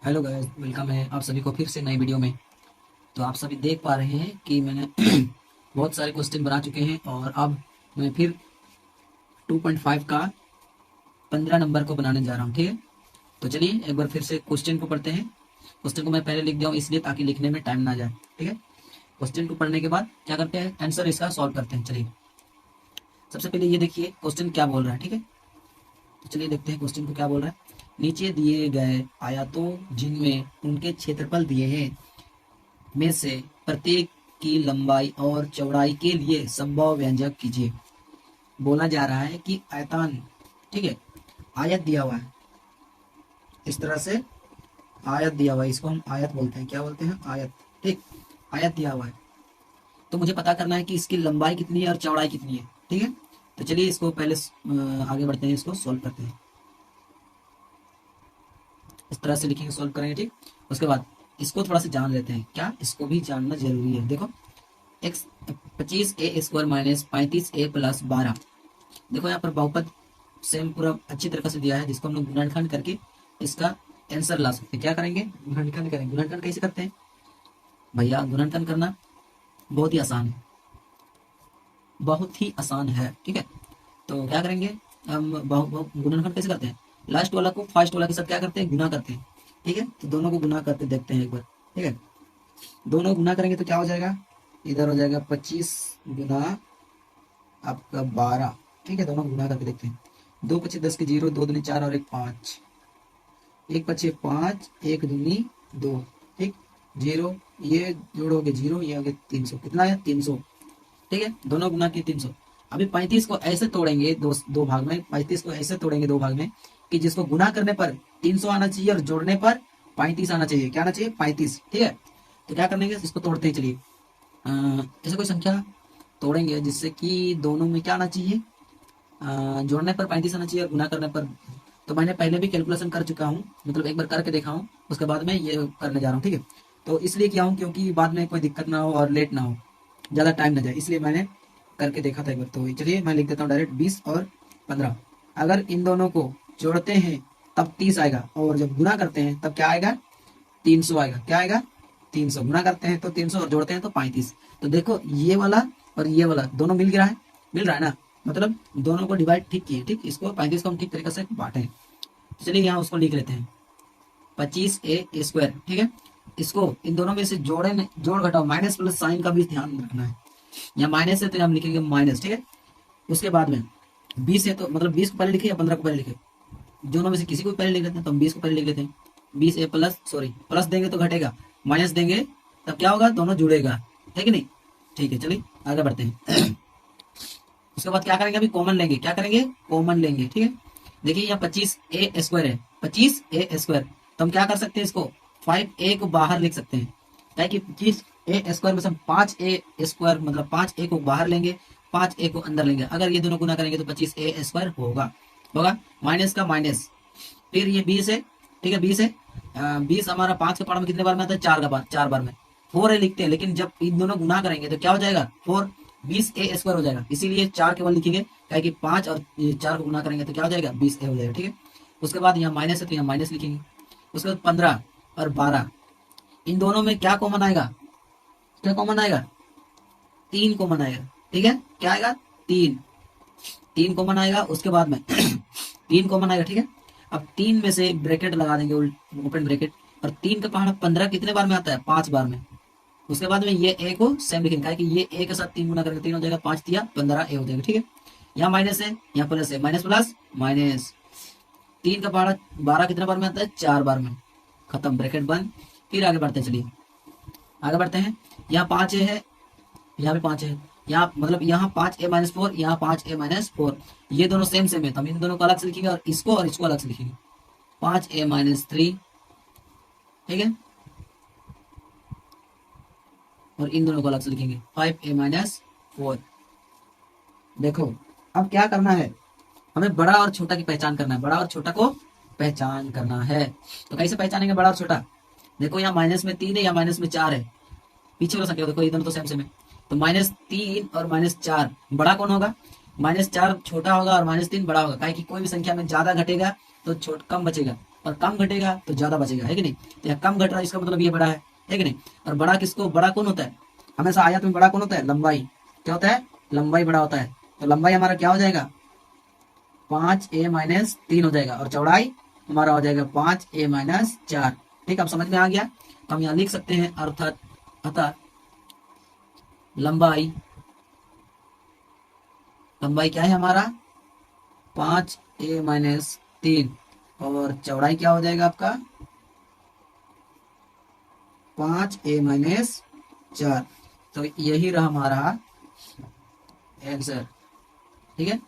Hello guys, welcome है आप सभी को फिर से नई वीडियो में। तो आप सभी देख पा रहे हैं कि मैंने बहुत सारे क्वेश्चन बना चुके हैं और अब मैं फिर 2.5 का 15 नंबर को बनाने जा रहा हूँ। ठीक है, तो चलिए एक बार फिर से क्वेश्चन को पढ़ते हैं। क्वेश्चन को मैं पहले लिख दिया हूँ इसलिए ताकि लिखने में टाइम ना जाए। ठीक है, क्वेश्चन को पढ़ने के बाद क्या करते हैं, आंसर इसका सॉल्व करते हैं। चलिए सबसे पहले ये देखिए क्वेश्चन क्या बोल रहा है। ठीक है, तो चलिए देखते हैं क्वेश्चन को क्या बोल रहा है। नीचे दिए गए आयतों जिनमें उनके क्षेत्रफल दिए हैं में से प्रत्येक की लंबाई और चौड़ाई के लिए संभव व्यंजक कीजिए। बोला जा रहा है कि आयतान, ठीक है, आयत दिया हुआ है इस तरह से। आयत दिया हुआ है, इसको हम आयत बोलते हैं। क्या बोलते हैं? आयत। ठीक, आयत दिया हुआ है तो मुझे पता करना है कि इसकी लंबाई कितनी है और चौड़ाई कितनी है। ठीक है, तो चलिए इसको पहले आगे बढ़ते हैं, इसको सोल्व करते हैं। इस तरह से लिखेंगे, सोल्व करेंगे। ठीक, उसके बाद इसको थोड़ा सा जान लेते हैं। क्या इसको भी जानना जरूरी है? देखो, एक्स 25a² माइनस 35a+12। देखो यहाँ पर बहुपद सेम पूरा अच्छी तरह से दिया है जिसको हम लोग गुणनखंड करके इसका आंसर ला सकते हैं। क्या करेंगे? गुणनखंड करेंगे। गुणनखंड कैसे करते हैं भैया? गुणनखंड करना बहुत ही आसान है, बहुत ही आसान है। ठीक है, तो क्या करेंगे हम? गुणनखंड कैसे करते हैं? लास्ट वाला को फर्स्ट वाला के साथ क्या करते हैं? गुना करते हैं। ठीक है, तो दोनों को गुना करते देखते हैं एक बार। ठीक है, दोनों गुना करेंगे तो क्या हो जाएगा? इधर हो जाएगा 25 आपका 12। ठीक है, दोनों गुना करके देखते हैं। 2 × 5 = 10 के 0, 2 दूनी 4 और 1 5। 1 × 5 = 5, 1 दूनी 2। ठीक, 0 ये जोड़ोगे 0, ये हो गया 300। कितना है? 300। ठीक है, दोनों गुना किए 300। अभी 35 को ऐसे तोड़ेंगे दो भाग में। 35 को ऐसे तोड़ेंगे दो भाग में कि जिसको गुना करने पर 300 आना चाहिए और जोड़ने पर 35 आना चाहिए। क्या आना चाहिए? 35। ठीक है, तो क्या करेंगे? इसको तोड़ते ही चलिए। ऐसे कोई संख्या तोड़ेंगे जिससे कि दोनों में क्या आना चाहिए? जोड़ने पर 35 आना चाहिए और गुना करने पर। तो मैंने पहले भी कैलकुलेशन कर चुका हूँ, मतलब एक बार करके देखा हूँ, उसके बाद में ये करने जा रहा हूँ। ठीक है, तो इसलिए किया हूँ क्योंकि बाद में कोई दिक्कत ना हो और लेट ना हो, ज़्यादा टाइम ना जाए, इसलिए मैंने करके देखा था एक बार। तो चलिए मैं लिख देता हूँ डायरेक्ट 20 और 15। अगर इन दोनों को जोड़ते हैं तब 30 आएगा और जब गुना करते हैं तब क्या आएगा? 300 आएगा। क्या आएगा? 300। गुना करते हैं तो 300 और जोड़ते हैं तो 35। तो देखो ये वाला और ये वाला दोनों मिल रहा है, मिल रहा है ना, मतलब दोनों को डिवाइड ठीक किए। ठीक, इसको 35 को हम ठीक तरीके से बांटे। तो चलिए यहाँ उसको लिख लेते हैं 25a²। ठीक है, इसको इन दोनों में से जोड़ घटाओ, माइनस प्लस साइन का भी ध्यान रखना है। यहाँ माइनस है तो हम लिखेंगे माइनस। ठीक है, उसके बाद में 20 है तो मतलब 20 को पहले लिखे या 15 को पहले लिखे? दोनों में से किसी को भी पहले लिख लेते हैं, तो हम 20 को पहले लिख लेते हैं। 20a प्लस, सॉरी प्लस देंगे तो घटेगा, माइनस देंगे तब क्या होगा? दोनों जुड़ेगा। है कि नहीं? ठीक है, चलिए आगे बढ़ते हैं। उसके बाद क्या करेंगे? अभी कॉमन लेंगे। क्या करेंगे? कॉमन लेंगे। ठीक है, देखिए यहाँ 25a² है, 25a²। तो हम क्या कर सकते हैं? इसको 5a को बाहर लिख सकते हैं। क्या है कि 25a² में से हम 5a² मतलब 5a को बाहर लेंगे, 5a को अंदर लेंगे। अगर ये दोनों गुना करेंगे तो 25a² होगा। होगा माइनस का माइनस, फिर ये 20 है। ठीक है, 20 है। 20 हमारा 5 के पावर में कितने बार में आता है? 4 बार में। 4 है लिखते हैं, लेकिन जब इन दोनों गुना करेंगे तो क्या हो जाएगा? 4 20a² हो जाएगा, इसीलिए 4 केवल लिखेंगे। क्या है कि 5 और 4 को गुना करेंगे तो क्या हो जाएगा? 20a हो जाएगा। ठीक है, उसके बाद यहाँ माइनस है तो यहाँ माइनस लिखेंगे। उसके बाद 15 और 12, इन दोनों में क्या कॉमन आएगा? क्या कॉमन आएगा? 3 कॉमन आएगा। ठीक है, क्या आएगा? 3। 3 कॉमन आएगा। उसके बाद में 3 कॉमन आएगा। ठीक है, अब 3 में से ब्रैकेट लगा देंगे, ओपन ब्रैकेट। और 3 का पहाड़ा 15 कितने बार में आता है? 5 बार में। उसके बाद में ये ए को सेम लिखेंगे कि ये ए के साथ 3 गुना करके 3 हो जाएगा, 5 दिया 15 ए हो जाएगा। ठीक है, यहाँ माइनस है, यहाँ प्लस है, माइनस प्लस माइनस। 3 का पहाड़ा 12 कितने बार में आता है? 4 बार में। खत्म, ब्रैकेट बंद। फिर आगे बढ़ते हैं, चलिए आगे बढ़ते हैं। यहाँ 5 ए है, यहाँ भी 5 है। यहाँ मतलब यहाँ 5a-4, यहाँ 5a-4, ये दोनों सेम सेम है तो हम इन दोनों को अलग से लिखेंगे और इसको अलग से लिखेंगे। 5a-3। ठीक है, और इन दोनों को अलग से लिखेंगे 5a-4। देखो अब क्या करना है? हमें बड़ा और छोटा की पहचान करना है। बड़ा और छोटा को पहचान करना है, तो कैसे पहचानेंगे बड़ा और छोटा? देखो यहाँ माइनस में 3 है, या माइनस में 4 है। पीछे वाला संख्या देखो, ये दोनों तो सेम सेम है। तो -3 और -4 बड़ा कौन होगा? -4 छोटा होगा और -3 बड़ा होगा। काहे कि कोई भी संख्या में ज्यादा घटेगा तो छोट कम बचेगा, और कम घटेगा तो ज्यादा बचेगा, है कि नहीं। तो यह कम घट रहा है, इसका मतलब ये बड़ा है कि नहीं। और बड़ा किसको, बड़ा कौन होता है हमेशा आयत में, बड़ा कौन होता है, लंबाई। क्या होता है, लंबाई बड़ा होता है। तो लंबाई हमारा क्या हो जाएगा, 5a-3 हो जाएगा, और चौड़ाई हमारा हो जाएगा 5a-4। ठीक, अब समझ में आ गया। तो हम यहाँ लिख सकते हैं अर्थात, अतः लंबाई, लंबाई क्या है हमारा 5a-3, और चौड़ाई क्या हो जाएगा आपका 5a-4। तो यही रहा हमारा आंसर, ठीक है।